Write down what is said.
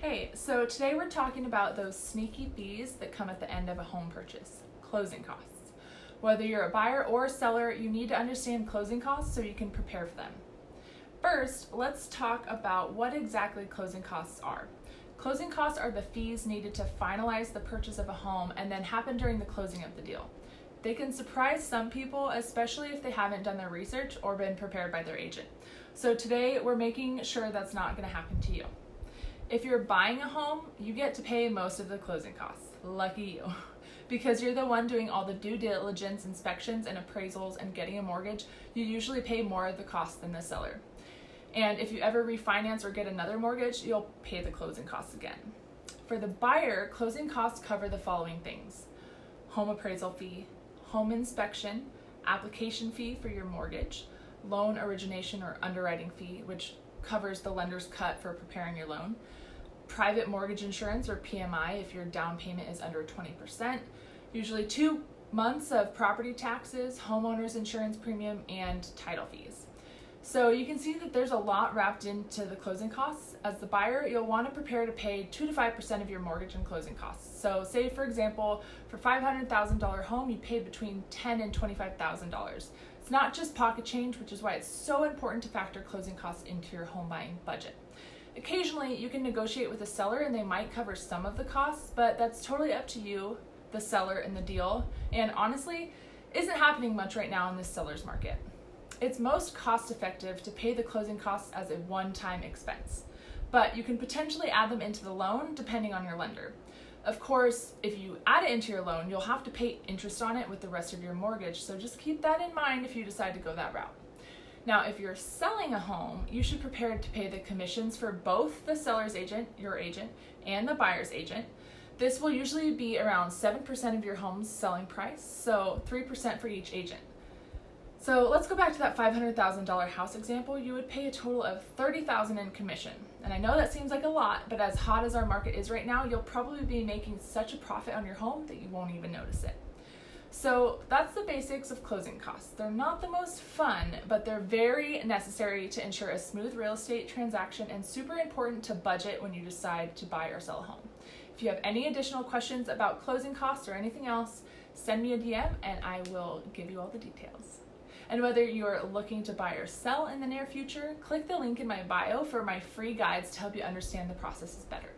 Hey, so today we're talking about those sneaky fees that come at the end of a home purchase, closing costs. Whether you're a buyer or a seller, you need to understand closing costs so you can prepare for them. First, let's talk about what exactly closing costs are. Closing costs are the fees needed to finalize the purchase of a home and then happen during the closing of the deal. They can surprise some people, especially if they haven't done their research or been prepared by their agent. So today we're making sure that's not going to happen to you. If you're buying a home, you get to pay most of the closing costs. Lucky you. Because you're the one doing all the due diligence, inspections, and appraisals and getting a mortgage, you usually pay more of the cost than the seller. And if you ever refinance or get another mortgage, you'll pay the closing costs again. For the buyer, closing costs cover the following things: home appraisal fee, home inspection, application fee for your mortgage, loan origination or underwriting fee, which covers the lender's cut for preparing your loan, private mortgage insurance or PMI if your down payment is under 20%, usually 2 months of property taxes, homeowner's insurance premium, and title fees. So you can see that there's a lot wrapped into the closing costs. As the buyer, you'll want to prepare to pay 2 to 5% of your mortgage and closing costs. So say, for example, for $500,000 home, you pay between $10,000 and $25,000. It's not just pocket change, which is why it's so important to factor closing costs into your home buying budget. Occasionally, you can negotiate with a seller and they might cover some of the costs, but that's totally up to you, the seller, and the deal. And honestly, isn't happening much right now in this seller's market. It's most cost effective to pay the closing costs as a one-time expense, but you can potentially add them into the loan depending on your lender. Of course, if you add it into your loan, you'll have to pay interest on it with the rest of your mortgage, so just keep that in mind if you decide to go that route. Now, if you're selling a home, you should prepare to pay the commissions for both the seller's agent, your agent, and the buyer's agent. This will usually be around 7% of your home's selling price, so 3% for each agent. So let's go back to that $500,000 house example. You would pay a total of $30,000 in commission. And I know that seems like a lot, but as hot as our market is right now, you'll probably be making such a profit on your home that you won't even notice it. So that's the basics of closing costs. They're not the most fun, but they're very necessary to ensure a smooth real estate transaction and super important to budget when you decide to buy or sell a home. If you have any additional questions about closing costs or anything else, send me a DM and I will give you all the details. And whether you're looking to buy or sell in the near future, click the link in my bio for my free guides to help you understand the processes better.